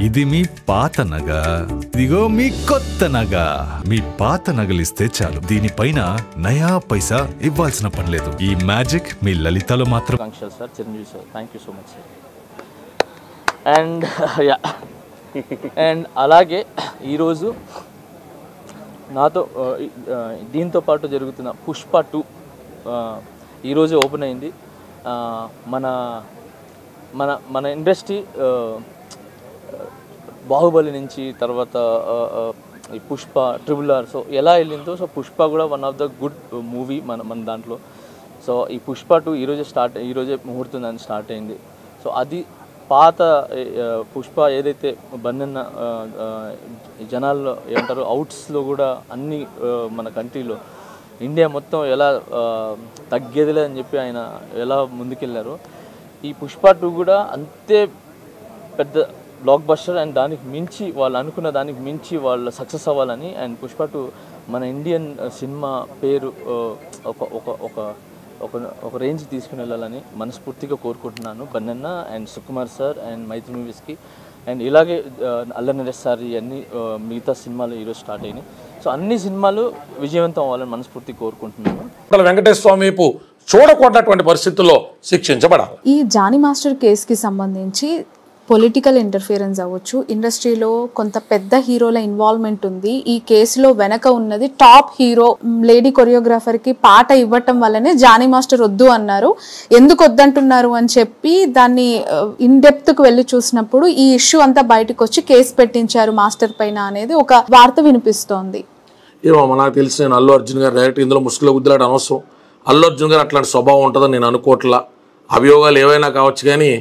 ఇది మీ పాత నగ, ఇదిగో మీ కొత్త నగ. మీ పాత నగలిస్తే చాలు, దీనిపైన నయా పైసా ఇవ్వాల్సిన పని లేదు. ఈ మ్యాజిక్ మీ లలితలో మాత్రం. Sir Chiranjeevi sir, thank you so much sir. And and అలాగే ఈరోజు నాతో దీంతో పాటు జరుగుతున్న పుష్ప 2 ఈరోజు ఓపెన్ అయింది. మన మన మన ఇండస్ట్రీ బాహుబలి నుంచి తర్వాత ఈ పుష్ప RRR సో ఎలా వెళ్ళిందో, సో పుష్ప కూడా one of the good movie మన దాంట్లో. సో ఈ పుష్ప 2 ఈరోజే ముహూర్తం దాన్ని స్టార్ట్ అయింది. సో అది పాత పుష్ప ఏదైతే బన్నన్న జనాల్లో ఏమంటారు అవుట్స్లో కూడా అన్ని మన కంట్రీలో ఇండియా మొత్తం ఎలా తగ్గేదిలే అని చెప్పి ఆయన ఎలా ముందుకెళ్ళారో, ఈ పుష్ప 2 కూడా అంతే పెద్ద బ్లాక్ బస్టర్. అండ్ దానికి మించి వాళ్ళు అనుకున్న దానికి మించి వాళ్ళు సక్సెస్ అవ్వాలని, అండ్ పుష్ప 2 మన ఇండియన్ సినిమా పేరు ఒక రేంజ్ తీసుకుని వెళ్ళాలని మనస్ఫూర్తిగా కోరుకుంటున్నాను. బన్నన్న అండ్ సుకుమార్ సార్ అండ్ మైత్రి మూవీస్కి, అండ్ ఇలాగే అల్లరి నరేష్ సార్ అన్ని మిగతా సినిమాలు ఈరోజు స్టార్ట్ అయినాయి. సో అన్ని సినిమాలు విజయవంతం అవ్వాలని మనస్ఫూర్తిగా కోరుకుంటున్నాను. వెంకటేశ్వర స్వామి చూడకూడనటువంటి పరిస్థితుల్లో శిక్షించబడాలి. ఈ జానీ మాస్టర్ కేసుకి సంబంధించి పొలిటికల్ ఇంటర్ఫియరెన్స్ అవ్వచ్చు, ఇండస్ట్రీలో కొంత పెద్ద హీరోల ఇన్వాల్వ్మెంట్ ఉంది. ఈ కేసులో వెనక ఉన్నది టాప్ హీరో లేడీ కొరియోగ్రాఫర్కి పాట ఇవ్వటం వల్లనే జానీ మాస్టర్ వద్దు అన్నారు. ఎందుకు వద్దంటున్నారు అని చెప్పి దాన్ని ఇన్ డెప్త్కి వెళ్ళి చూసినప్పుడు ఈ ఇష్యూ అంతా బయటకు వచ్చి కేసు పెట్టించారు మాస్టర్ పైన అనేది ఒక వార్త వినిపిస్తోంది. ఏమో నాకు తెలిసి నేను అల్లు అర్జున్ గారు డైరెక్ట్ ఇందులో ముసుగులో గుద్దులాట అనవసరం. అల్లు అర్జున్ గారు అట్లాంటి స్వభావం ఉంటుందని నేను అనుకోవట్లా. అభియోగాలు ఏవైనా కావచ్చు కానీ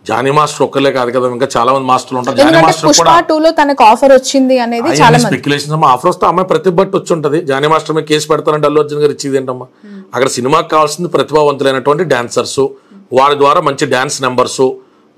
జానీ మాస్టర్ ఒక్కలే కాదు కదా, ఇంకా చాలా మంది మాస్టర్లు ఉంటారు. జానీ మాస్టర్ కూడా తనకు ఆఫర్ వచ్చింది అనేది చాలా స్పెక్యులేషన్స్ అమ్మా. ఆఫర్ వస్తే అమ్మాయి ప్రతిభ వచ్చి ఉంటుంది. జానీ మాస్టర్ మీద కేసు పెడతారంటే అల్లు అర్జున్ గారు ఇచ్చేది ఏంటమ్మా? అక్కడ సినిమాకి కావాల్సింది ప్రతిభావంతులైనటువంటి డాన్సర్స్, వారి ద్వారా మంచి డాన్స్ నెంబర్స్,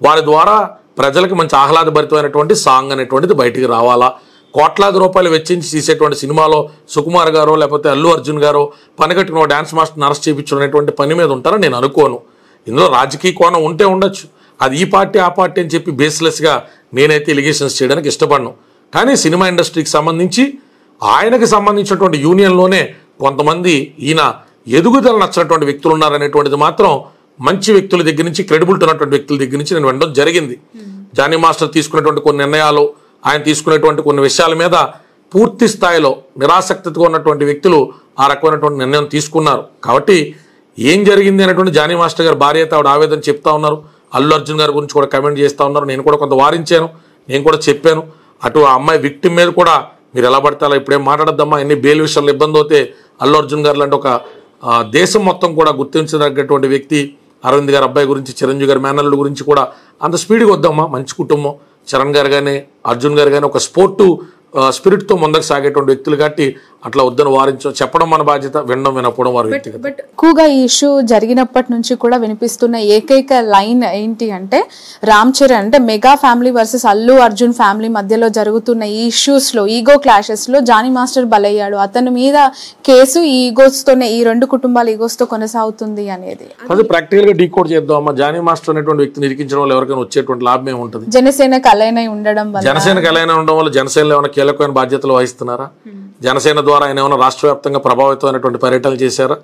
వారి ద్వారా ప్రజలకు మంచి ఆహ్లాదభరితమైనటువంటి సాంగ్ అనేటువంటిది బయటికి రావాలా. కోట్లాది రూపాయలు వెచ్చించి తీసేటువంటి సినిమాలో సుకుమార్ గారో లేకపోతే అల్లు అర్జున్ గారో పనిగట్టుకున్న డాన్స్ మాస్టర్ని అరెస్ట్ చేయించడం అనేటువంటి పని మీద ఉంటారని నేను అనుకోను. ఇందులో రాజకీయ కోణం ఉంటే ఉండొచ్చు, అది ఈ పార్టీ ఆ పార్టీ అని చెప్పి బేస్లెస్గా నేనైతే ఎలిగేషన్స్ చేయడానికి ఇష్టపడను. కానీ సినిమా ఇండస్ట్రీకి సంబంధించి ఆయనకి సంబంధించినటువంటి యూనియన్లోనే కొంతమంది ఈయన ఎదుగుదల నచ్చినటువంటి వ్యక్తులు ఉన్నారనేటువంటిది మాత్రం మంచి వ్యక్తుల దగ్గర నుంచి, క్రెడిబిలిటీ ఉన్నటువంటి వ్యక్తుల దగ్గర నుంచి నేను వినడం జరిగింది. జానీ మాస్టర్ తీసుకునేటువంటి కొన్ని నిర్ణయాలు, ఆయన తీసుకునేటువంటి కొన్ని విషయాల మీద పూర్తి స్థాయిలో నిరాసక్తిగా ఉన్నటువంటి వ్యక్తులు ఆ రకమైనటువంటి నిర్ణయం తీసుకున్నారు. కాబట్టి ఏం జరిగింది అనేటువంటి జానీ మాస్టర్ గారు భార్య అయితే ఆవిడ ఆవేదన చెప్తా ఉన్నారు. అల్లు అర్జున్ గారి గురించి కూడా కమెంట్ చేస్తూ ఉన్నారు. నేను కూడా కొంత వారించాను, నేను కూడా చెప్పాను. అటు ఆ అమ్మాయి విక్టిమ్ మీద కూడా మీరు ఎలా పడితే అలా ఇప్పుడేం మాట్లాడద్దమ్మా, ఎన్ని బెయిల్ విషయాల్లో ఇబ్బంది అవుతే అల్లు అర్జున్ గారు లాంటి ఒక దేశం మొత్తం కూడా గుర్తించదగ్గటువంటి వ్యక్తి అరవింద్ గారి అబ్బాయి గురించి, చిరంజీవి గారి మేనల్లుడి గురించి కూడా అంత స్పీడ్గా వద్దమ్మా. మంచి కుటుంబం, చరణ్ గారు కానీ అర్జున్ గారు కానీ ఒక స్పోర్టు స్పిరిట్తో ముందుకు సాగేటువంటి వ్యక్తులు కాబట్టి అట్లా వద్దని చెప్పడం మన బాధ్యత, వినడం వినకపోవడం వారి వ్యక్తిగత. బట్ ఎక్కువగా ఈ ఇష్యూ జరిగినప్పటి నుంచి కూడా వినిపిస్తున్న ఏకైక లైన్ ఏంటి అంటే రామ్ చరణ్ అంటే mega family versus Allu Arjun family మధ్యలో జరుగుతున్న ఈ ఇష్యూస్లో, ఈగో క్లాషెస్లో జానీ మాస్టర్ బలయ్యాడు. అతని మీద కేసు ఈ ఈగోస్తోనే, ఈ రెండు కుటుంబాల ఈగోస్తో కొనసాగుతుంది అనేది అది ప్రాక్టికల్గా డీకోడ్ చేద్దాం అమ్మా. జానీ మాస్టర్ అనేటువంటి వ్యక్తిని ఇరికించడం వల్ల ఎవరికైనా వచ్చేటువంటి లాభం ఏముంటుంది? జనసేనకు అలైన్ ఉండడం వల్ల, జనసేనకు అలైన్ ఉండడం వల్ల జనసేనలో ఏమైనా కీలకమైన బాధ్యతలు వహిస్తున్నారా? జనసేన ద్వారా ఆయన ఏమైనా రాష్ట్ర వ్యాప్తంగా ప్రభావితమైనటువంటి పర్యటనలు చేశారా?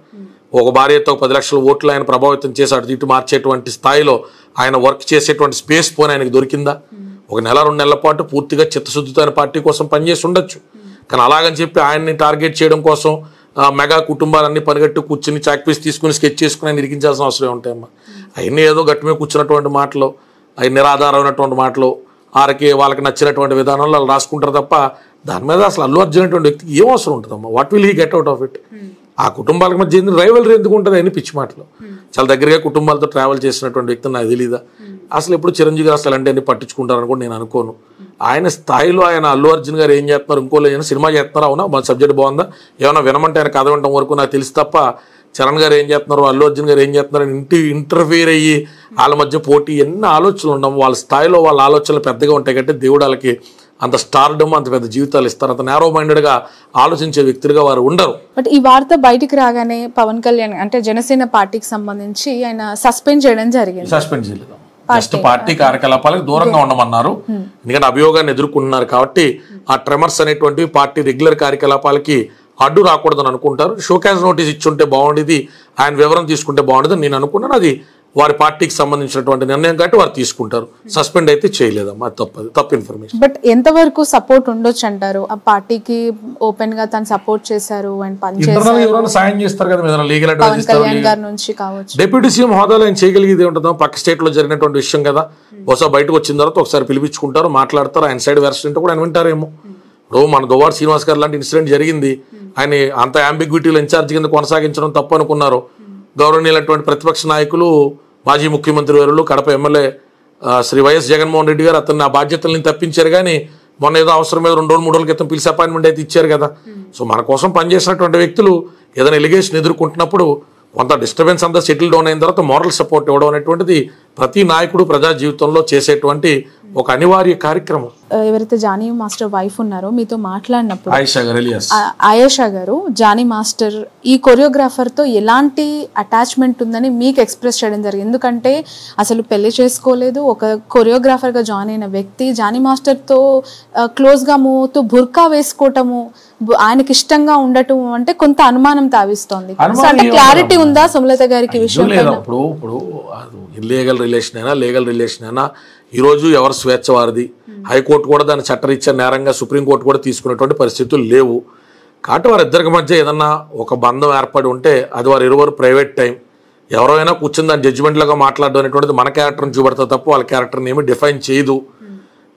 ఒక భార్యతో 10 లక్షల ఓట్లు ఆయన ప్రభావితం చేసి అటు ఇటు మార్చేటువంటి స్థాయిలో ఆయన వర్క్ చేసేటువంటి స్పేస్ పోనీ ఆయనకు దొరికిందా? ఒక నెల 2 నెలల పాటు పూర్తిగా చిత్తశుద్ధితో ఆయన పార్టీ కోసం పనిచేసి ఉండొచ్చు. కానీ అలాగని చెప్పి ఆయన్ని టార్గెట్ చేయడం కోసం మెగా కుటుంబాలన్నీ పరిగెట్టు కూర్చుని చాక్పీస్ తీసుకుని స్కెచ్ చేసుకుని ఆయన ఇరికించాల్సిన అవసరం ఉంటాయమ్మా. అవన్నీ ఏదో గట్టి మీద కూర్చున్నటువంటి మాటలు, అవి నిరాధారమైనటువంటి మాటలు, వాళ్ళకి నచ్చినటువంటి విధానంలో వాళ్ళు రాసుకుంటారు తప్ప దాని మీద అసలు అల్లు అర్జున్ అనేటువంటి వ్యక్తికి ఏం అవసరం ఉంటుందమ్మా? What will he get out of it? ఆ కుటుంబాలకు మధ్య రైవల్రీ ఎందుకు ఉంటుంది అని పిచ్చి మాటలు. చాలా దగ్గరగా కుటుంబాలతో ట్రావెల్ చేసినటువంటి వ్యక్తి నాకు తెలీదా? అసలు ఎప్పుడు చిరంజీవి గారు అసలు అంటే అన్ని పట్టించుకుంటారని కూడా నేను అనుకోను. ఆయన స్థాయిలో ఆయన అల్లు అర్జున్ గారు ఏం చేస్తున్నారు, ఇంకోళ్ళు ఏమైనా సినిమా చేస్తున్నారా, అవునా మన సబ్జెక్ట్ బాగుందా, ఏమైనా వినమంటే ఆయన కథ వినడం వరకు నాకు తెలుసు తప్ప చరణ్ గారు ఏం చేస్తున్నారు, అల్లు అర్జున్ గారు ఏం చేస్తున్నారు ఇంటర్ఫియర్ అయ్యి వాళ్ళ మధ్య పోటీ ఎన్ని ఆలోచనలు ఉండవు. వాళ్ళ స్థాయిలో వాళ్ళ ఆలోచనలు పెద్దగా ఉంటాయి కాబట్టి దేవుడు వాళ్ళకి అంత స్టార్డమ్, అంత పెద్ద జీవితాలు ఇస్తారు. అంత నేరో మైండెడ్గా ఆలోచించే వ్యక్తులుగా వారు ఉండరు. బట్ ఈ వార్త బయటికి రాగానే పవన్ కళ్యాణ్ అంటే జనసేన పార్టీకి సంబంధించి ఆయన సస్పెండ్ చేయడం జరిగింది. సస్పెండ్ చేయలేదు, జస్ట్ పార్టీ కార్యకలాపాలకు దూరంగా ఉండమన్నారు. ఎందుకంటే అభియోగాన్ని ఎదుర్కొంటున్నారు కాబట్టి ఆ ట్రెమర్స్ అనేటువంటివి పార్టీ రెగ్యులర్ కార్యకలాపాలకి అడ్డు రాకూడదని అనుకుంటారు. షోకాజ్ నోటీస్ ఇచ్చుంటే బాగుండేది, ఆయన వివరం తీసుకుంటే బాగుండేది నేను అనుకున్నాను. అది వారి పార్టీకి సంబంధించినటువంటి నిర్ణయం కాబట్టి వారు తీసుకుంటారు. సస్పెండ్ అయితే చేయలేదమ్మా, తప్పు ఇన్ఫర్మేషన్. బట్ ఎంతవరకు సపోర్ట్ ఉండొచ్చు అంటారు? ఆ పార్టీకి ఓపెన్ గా తను సపోర్ట్ చేశారు అండ్ ఎవరైనా సాయం చేస్తారు కదా, లీగల్ అడ్వైస్ గారి నుంచి కావచ్చు. డిప్యూటీ సీఎం హోదాలో ఆయన చేయగలిగేది ఉంటుందో, పక్క స్టేట్ లో జరిగినటువంటి విషయం కదా, బహుశా బయటకు వచ్చిన తర్వాత ఒకసారి పిలిపించుకుంటారు, మాట్లాడతారు, ఆయన సైడ్ వెర్షన్ కూడా ఆయన వింటారేమో. ఇప్పుడు మన దువ్వాడ శ్రీనివాస్ గారు లాంటి ఇన్సిడెంట్ జరిగింది, ఆయన అంత అంబిగ్విటీలో ఇన్ఛార్జ్ కింద కొనసాగించడం తప్పు అనుకున్నారు. గౌరవనీయులైనటువంటి ప్రతిపక్ష నాయకులు, మాజీ ముఖ్యమంత్రి వారు, కడప ఎమ్మెల్యే శ్రీ వైఎస్ జగన్మోహన్ రెడ్డి గారు అతన్ని ఆ బాధ్యతల్ని తప్పించారు. కానీ మొన్న ఏదో అవసరం మీద 2 రోజులు 3 రోజుల క్రితం పిలిచి అపాయింట్మెంట్ అయితే ఇచ్చారు కదా. సో మన కోసం పనిచేసినటువంటి వ్యక్తులు ఏదైనా ఎలిగేషన్ ఎదుర్కొంటున్నప్పుడు కొంత డిస్టర్బెన్స్ అంతా సెటిల్ డౌన్ అయిన తర్వాత మోరల్ సపోర్ట్ ఇవ్వడం అనేటువంటిది ప్రతి నాయకుడు ప్రజా జీవితంలో చేసేటువంటి ఒక అనివార్య కార్యక్రమం. ఎవరైతే జానీ మాస్టర్ వైఫ్ ఉన్నారో మీతో మాట్లాడినప్పుడు ఆయేషా గారు జానీ మాస్టర్ ఈ కొరియోగ్రాఫర్ తో ఎలాంటి అటాచ్మెంట్ ఉందని మీకు ఎక్స్ప్రెస్ చేయడం జరిగింది. ఎందుకంటే అసలు పెళ్లి చేసుకోలేదు, ఒక కొరియోగ్రాఫర్ గా జాయిన్ అయిన వ్యక్తి జానీ మాస్టర్ తో క్లోజ్ గా మూవ్ అవుతూ బుర్కా వేసుకోవటము, ఆయనకి ఇష్టంగా ఉండటం అంటే కొంత అనుమానం తావిస్తోంది. అంటే క్లారిటీ ఉందా సుమలత గారికి విషయం? ఇప్పుడు ఇల్లీగల్ రిలేషన్ అయినా లీగల్ రిలేషన్ అయినా ఈరోజు ఎవరు స్వేచ్ఛ వారిది. హైకోర్టు కూడా దాన్ని చట్టరీత్యా నేరంగా సుప్రీంకోర్టు కూడా తీసుకునేటువంటి పరిస్థితులు లేవు. కాబట్టి వారిద్దరికి మధ్య ఏదన్నా ఒక బంధం ఏర్పడి ఉంటే అది వారి ఇరువురు ప్రైవేట్ టైం. ఎవరైనా కూర్చుని దాని జడ్జిమెంట్లాగా మాట్లాడడం అనేటువంటిది మన క్యారెక్టర్ని చూపెడతా తప్ప వాళ్ళ క్యారెక్టర్ని ఏమి డిఫైన్ చేయదు.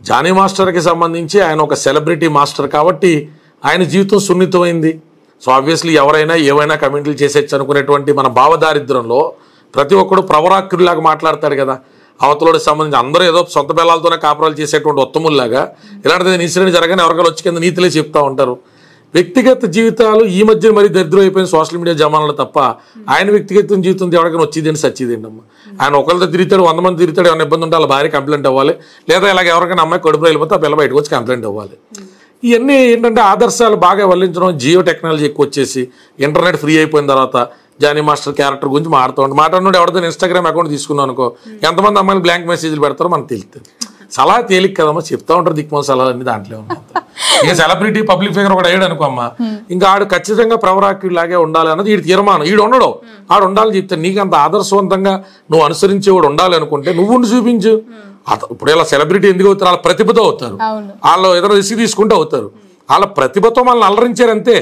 జానీ మాస్టర్కి సంబంధించి ఆయన ఒక సెలబ్రిటీ మాస్టర్ కాబట్టి ఆయన జీవితం సున్నితమైంది. సో ఆబ్వియస్లీ ఎవరైనా ఏవైనా కమెంట్లు చేసేచ్చు అనుకునేటువంటి మన భావదారిద్రంలో ప్రతి ఒక్కడు ప్రవరాక్యుడిలాగా మాట్లాడతాడు కదా. అవతలోకి సంబంధించి అందరూ ఏదో సొంత పిల్లలతోనే కాపురాలు చేసేటువంటి ఉత్తముల్లాగా ఇలాంటిది ఇన్సిడెంట్ జరగానే ఎవరికైనా వచ్చి కింద నీతిలే చెప్తా ఉంటారు. వ్యక్తిగత జీవితాలు ఈ మధ్య మరీ దరిద్రం అయిపోయిన సోషల్ మీడియా జమానాలు తప్ప ఆయన వ్యక్తిగత జీవితం ఎవరికైనా వచ్చేదేంటి సచ్చేదేంటి అమ్మ. ఆయన ఒకరితో తిరుగుతాడు, 100 మంది తిరుగుతాడు, ఏమైనా ఇబ్బంది ఉంటే వాళ్ళ భార్య కంప్లైంట్ అవ్వాలి, లేదా ఇలాగ ఎవరికైనా అమ్మాయి కడుపులో వెళ్ళిపోతే ఆ పిల్ల బయటకు వచ్చి కంప్లైంట్ అవ్వాలి. ఇవన్నీ ఏంటంటే ఆదర్శాలు బాగా వల్లించడం, జియో టెక్నాలజీ ఎక్కువ వచ్చేసి ఇంటర్నెట్ ఫ్రీ అయిపోయిన తర్వాత జానీ మాస్టర్ క్యారెక్టర్ గురించి మాట్లాడుతూ ఎవరితో ఇన్స్టాగ్రామ్ అకౌంట్ తీసుకున్నాను అనుకో, ఎంతమంది అమ్మాయిలు బ్లాంక్ మెసేజ్లు పెడతారో మనకు తెలుస్తుంది. సలహా తేలిక కదమ్మా, చెప్తా ఉంటారు దిక్కుమాల సలహాలు అన్ని దాంట్లో ఉన్నాయి. ఇక సెలబ్రిటీ పబ్లిక్ ఫిగర్ ఒకటి అయ్యాడు అనుకో అమ్మ, ఇంకా ఆడు ఖచ్చితంగా ప్రవరాక్యుడిలాగే ఉండాలి అన్నది వీడి తీర్మానం. ఈడు ఉండడు, ఆడు ఉండాలని చెప్తే నీకు అంత ఆదర్శవంతంగా నువ్వు అనుసరించేవాడు ఉండాలి అనుకుంటే నువ్వు ఉండి చూపించు. ఇప్పుడు ఇలా సెలబ్రిటీ ఎందుకు అవుతారు? వాళ్ళ ప్రతిభతో అవుతారు, వాళ్ళు ఏదైనా రిస్క్ తీసుకుంటూ అవుతారు. వాళ్ళ ప్రతిభతో మనల్ని అలరించారు అంతే.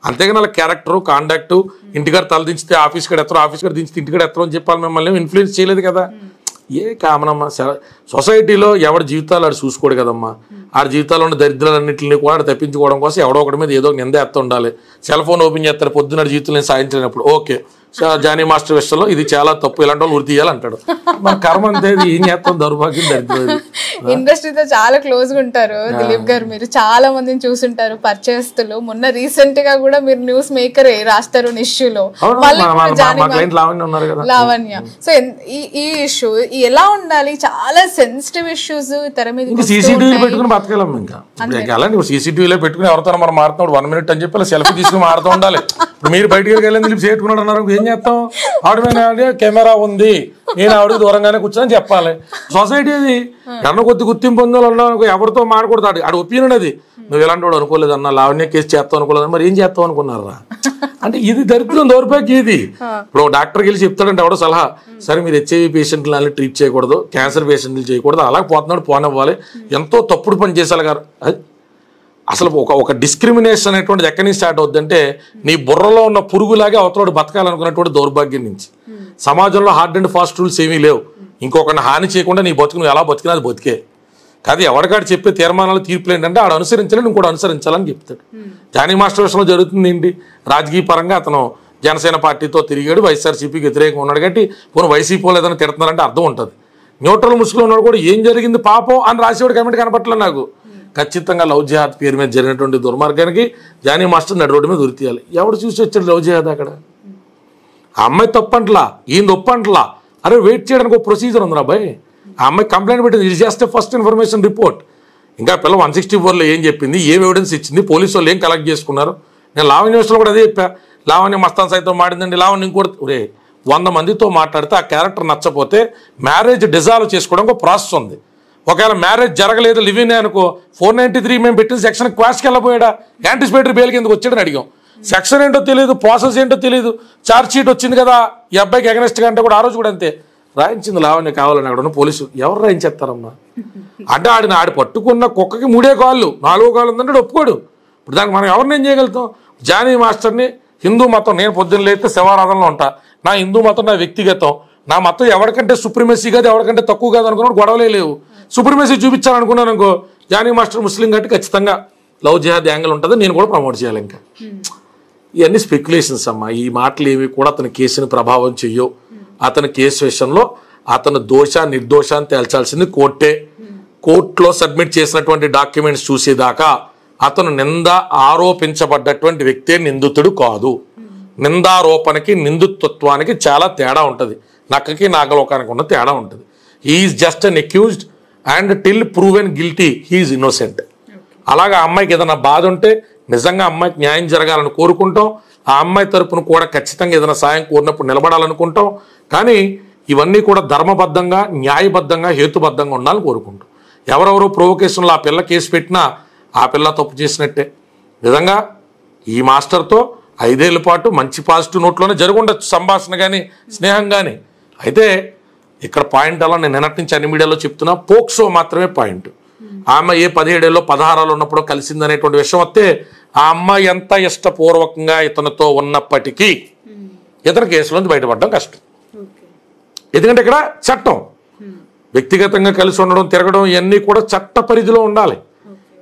అంతేగాని వాళ్ళ క్యారెక్టర్ కాండాక్ట్ ఇంటికాడ తలదించితే ఆఫీస్ కాడ ఎత్తరు, ఆఫీస్ కాడ దించితే ఇంటికాడ ఎత్తరు అని చెప్పాలి. మిమ్మల్ని ఇన్ఫ్లుయెన్స్ చేయలేదు కదా. ఏ కామనమ్మా, సొసైటీలో ఎవరి జీవితాలు ఆడు చూసుకోడు కదమ్మా. ఆడ జీవితాల్లో ఉన్న దరిద్రాలన్నింటినీ కూడా తప్పించుకోవడం కోసం ఎవడో ఒకటి మీద ఏదో నింద ఎత్త ఉండాలి. సెల్ ఫోన్ ఓపెన్ చేస్తారు, పొద్దున్న జీవితం నేను సాధించినప్పుడు ఓకే జానీ మాస్టర్ విషయంలో ఇది చాలా తప్పు, ఇలాంటి వాళ్ళు ఉరి తీయాలంటాడు. మన కర్మ అంతే, ఏం చేస్తాం, దౌర్భాగ్యం, దరిద్రం. ఇండస్ట్రీతో చాలా క్లోజ్ గా ఉంటారు దిలీప్ గారు, మీరు చాలా మందిని చూసుంటారు పరిచయస్తులు. మొన్న రీసెంట్ గా కూడా మీరు న్యూస్ మేకర్ రాస్తారు ఇష్యూలో లావణ్య. సో ఈ ఇష్యూ ఎలా ఉండాలి? చాలా సెన్సిటివ్ ఇష్యూస్ తెర మీద సీసీటీవీ పెట్టుకుని బతకాలం. ఇంకా అలాంటి సీసీటీవీలో పెట్టుకుని ఎవరితో మనం మారుతున్నాడు 1 minute అని చెప్పి సెల్ఫీ తీసుకుని మారుతూ ఉండాలి. ఇప్పుడు మీరు బయటకి వెళ్ళి చేట్టుకున్నాడు అన్నారు, ఏం చేస్తాం? ఆవిడ కెమెరా ఉంది, నేను ఆవిడకి దూరంగానే కూర్చొని చెప్పాలి. సొసైటీ అది ఎన్న కొద్ది గుర్తింపు పొందాలన్నా ఎవరితో మాడకూడదు. ఆడు ఒపీనియన్ అది. నువ్వు ఎలాంటి వాడు అనుకోలేదు అన్న, లావణ్య కేసు చేస్తావు అనుకోలేదు, మరి ఏం చేస్తావు అనుకున్నారా? అంటే ఇది దరిద్రం, దౌర్భాగ్యం ఇది. ఇప్పుడు డాక్టర్కి వెళ్ళి చెప్తాడంటే ఎవడో సలహా, సరే మీరు హెచ్ఐవి పేషెంట్లని ట్రీట్ చేయకూడదు, క్యాన్సర్ పేషెంట్లు చేయకూడదు, అలా పోతున్నాడు పోనివ్వాలి, ఎంతో తప్పుడు పని చేసేలా గారు. అసలు ఒక డిస్క్రిమినేషన్ అనేటువంటిది ఎక్కడి నుంచి స్టార్ట్ అవుద్దంటే నీ బుర్రలో ఉన్న పురుగులాగే అవతలోడు బతకాలనుకున్నటువంటి దౌర్భాగ్యం నుంచి. సమాజంలో హార్డ్ అండ్ ఫాస్ట్ రూల్స్ ఏమీ లేవు. ఇంకొకరిని హాని చేయకుండా నీ బతుకు నువ్వు ఎలా బతికినా అది బతికే కాదు. ఎవరికాడు చెప్పే తీర్మానాలు తీర్పులు ఏంటంటే ఆడు అనుసరించాలని ఇంకోటి అనుసరించాలని చెప్తాడు. జానీ మాస్టర్ విషయంలో జరుగుతుంది ఏంటి? రాజకీయ పరంగా అతను జనసేన పార్టీతో తిరిగాడు, వైఎస్ఆర్సీపీకి వ్యతిరేకంగా ఉన్నాడు కాబట్టి పోను వైసీపీ వాళ్ళు ఏదైనా తిడుతున్నారంటే అర్థం ఉంటుంది. న్యూట్రల్ ముసుగులో ఉన్నాడు కూడా ఏం జరిగింది పాపం అని రాసేవాడు కమెంట్ కనపట్లేదు నాకు. ఖచ్చితంగా లవ్ జిహాద్ పేరు మీద జరిగినటువంటి దుర్మార్గానికి జానీ మాస్టర్ నడి రోడ్డు మీద ఉరి తీయాలి. ఎవడు చూసి వచ్చాడు లవ్ జిహాద్? అక్కడ ఆ అమ్మాయి తప్పంట్లా, ఈయన తప్పంట్లా. అరే వెయిట్ చేయడానికి ఒక ప్రొసీజర్ ఉంది అబ్బాయి. ఆ అమ్మాయి కంప్లైంట్ పెట్టింది, ఇది జస్ట్ ఫస్ట్ ఇన్ఫర్మేషన్ రిపోర్ట్. ఇంకా పిల్ల 164లో ఏం చెప్పింది, ఏం ఎవిడెన్స్ ఇచ్చింది, పోలీసు వాళ్ళు ఏం కలెక్ట్ చేసుకున్నారు. నేను లావణ్య విషయంలో కూడా అదే చెప్పా. లావణ్య మస్తాన్ సైతం మాడిందండి, లావణ్య ఇంకోటి. ఒరే 100 మందితో మాట్లాడితే ఆ క్యారెక్టర్ నచ్చపోతే మ్యారేజ్ డిజాల్వ్ చేసుకోవడం ఒక ప్రాసెస్ ఉంది. ఒకవేళ మ్యారేజ్ జరగలేదు లివింగ్ అనుకో 493 మేము పెట్టిన సెక్షన్ క్వాష్కి వెళ్ళబోయాడా, యాంటిసిపేటరీ బెయిల్కి ఎందుకు వచ్చాడని అడిగాం. సెక్షన్ ఏంటో తెలియదు, ప్రాసెస్ ఏంటో తెలియదు, ఛార్జ్ షీట్ వచ్చింది కదా ఈ అబ్బాయికి అగనెస్ట్గా అంటే కూడా ఆ రోజు కూడా అంతే రాయించింది లావణ్య కావాలని అక్కడ ఉన్న పోలీసు ఎవరు రాయించేస్తారమ్మా అంటే ఆడి పట్టుకున్న కుక్కకి 3 కాళ్ళు 4వ కాళ్ళు ఉందంటే ఒప్పుకోడు. ఇప్పుడు దానికి మనం ఎవరిని ఏం చేయగలుగుతాం. జానీ మాస్టర్ని హిందూ మతం, నేను పొద్దున్న లేస్తే శివారాధనలో ఉంటా, నా హిందూ మతం నా వ్యక్తిగతం, నా మతం ఎవరికంటే సుప్రీమసీ కాదు ఎవరికంటే తక్కువ కాదు అనుకున్నాడు, గొడవలే లేవు. సుప్రీమసీ చూపించాలనుకున్నాను అనుకో, జానీ మాస్టర్ ముస్లిం కాబట్టి ఖచ్చితంగా లవ్ జిహాద్ యాంగిల్ ఉంటుంది, నేను కూడా ప్రమోట్ చేయాలి. ఇంకా ఇవన్నీ స్పెక్యులేషన్స్ అమ్మా. ఈ మాటలు ఏవి కూడా అతని కేసుని ప్రభావం చెయ్యవు. అతని కేసు విషయంలో అతను నిర్దోషాన్ని తేల్చాల్సింది కోర్టే. కోర్టులో సబ్మిట్ చేసినటువంటి డాక్యుమెంట్స్ చూసేదాకా అతను ఆరోపించబడ్డటువంటి వ్యక్తే నిందితుడు కాదు. నిందారోపణకి నిందితత్వానికి చాలా తేడా ఉంటుంది. నక్కకి నాగలోకానికి ఉన్న తేడా ఉంటుంది. He's just an accused and till proven guilty he's innocent. అలాగా అమ్మాయికి ఏదైనా బాధ ఉంటే నిజంగా అమ్మాయికి న్యాయం జరగాలని కోరుకుంటాం. ఆ అమ్మాయి తరపున కూడా ఖచ్చితంగా ఏదైనా సాయం కోరినప్పుడు నిలబడాలనుకుంటాం. కానీ ఇవన్నీ కూడా ధర్మబద్ధంగా, న్యాయబద్ధంగా, హేతుబద్ధంగా ఉండాలని కోరుకుంటాం. ఎవరెవరో ప్రొవొకేషన్లో ఆ పిల్ల కేసు పెట్టినా ఆ పిల్ల తప్పు చేసినట్టే. నిజంగా ఈ మాస్టర్తో 5 ఏళ్ల పాటు మంచి పాజిటివ్ నోట్లోనే జరుగుండొచ్చు సంభాషణ కానీ స్నేహం కానీ. అయితే ఇక్కడ పాయింట్ అలా నేను నిన్నటి నుంచి అన్ని మీడియాలో చెప్తున్నా, పోక్సో మాత్రమే పాయింట్. ఆ అమ్మాయి ఏ 17 ఏళ్ళలో 16 ఉన్నప్పుడు కలిసిందనేటువంటి విషయం వస్తే ఆ అమ్మాయి ఎంత ఇష్టపూర్వకంగా ఇతనితో ఉన్నప్పటికీ ఇతని కేసులోంచి బయటపడడం కష్టం. ఎందుకంటే ఇక్కడ చట్టం వ్యక్తిగతంగా కలిసి ఉండడం, తిరగడం ఇవన్నీ కూడా చట్ట పరిధిలో ఉండాలి.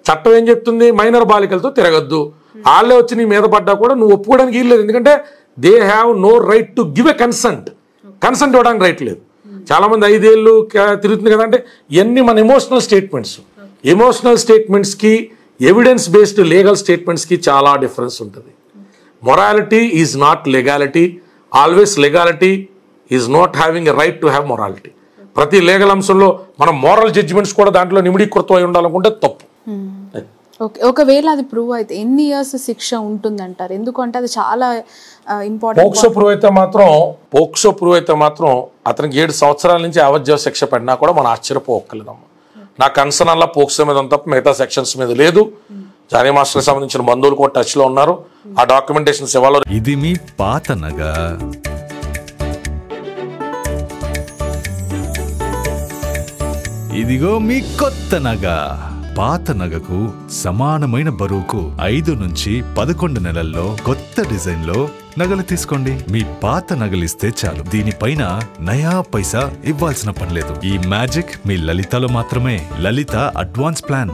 చట్టం ఏం చెప్తుంది, మైనర్ బాలికలతో తిరగద్దు. వాళ్ళే వచ్చి నీ మీద పడ్డా కూడా నువ్వు ఒప్పుకోవడానికి వీల్లేదు. ఎందుకంటే they have no right to give a consent ఇవ్వడానికి రైట్ లేదు. చాలా మంది 5 ఏళ్ళు తిరుగుతుంది కదా అంటే ఇవన్నీ మన ఎమోషనల్ స్టేట్మెంట్స్కి ఎవిడెన్స్ బేస్డ్ లీగల్ స్టేట్మెంట్స్కి చాలా డిఫరెన్స్ ఉంటుంది. Morality is not legality. Always legality is not having a right to have morality. ప్రతి లీగల్ అంశంలో మనం మోరల్ జడ్జిమెంట్స్ కూడా దాంట్లో నిమిడీకృతం అయి ఉండాలనుకుంటే తప్పు. ఓకే, ఒకవేళ అది ప్రూవ్ అయితే ఎన్ని ఇయర్స్ శిక్ష ఉంటుందంటారు? ఎందుకంటే అది చాలా ఇంపార్టెంట్. పోక్సో ప్రూవ్ అయితే మాత్రం అతనికి 7 సంవత్సరాల నుంచి యావజ్జీవ శిక్ష పడినా కూడా మనం ఆశ్చర్యపోక్కర్లేదమ్మా. నా కన్సర్న్ అలా పోక్సో మీద తప్ప మిగతా సెక్షన్స్ మీద లేదు. జానీ మాస్టర్కి సంబంధించిన బంధువులు కూడా టచ్ లో ఉన్నారు. ఆ డాక్యుమెంటేషన్స్ ఇవ్వాలి. ఇది మీ పాత నగ, ఇదిగో మీ కొత్త నగ. పాత నగకు సమానమైన బరువుకు 5 నుంచి 11 నెలల్లో కొత్త డిజైన్ లో నగలు తీసుకోండి. మీ పాత నగలిస్తే చాలు, దీనిపైన నయా పైసా ఇవ్వాల్సిన పనిలేదు. ఈ మ్యాజిక్ మీ లలితలో మాత్రమే. లలిత అడ్వాన్స్ ప్లాన్.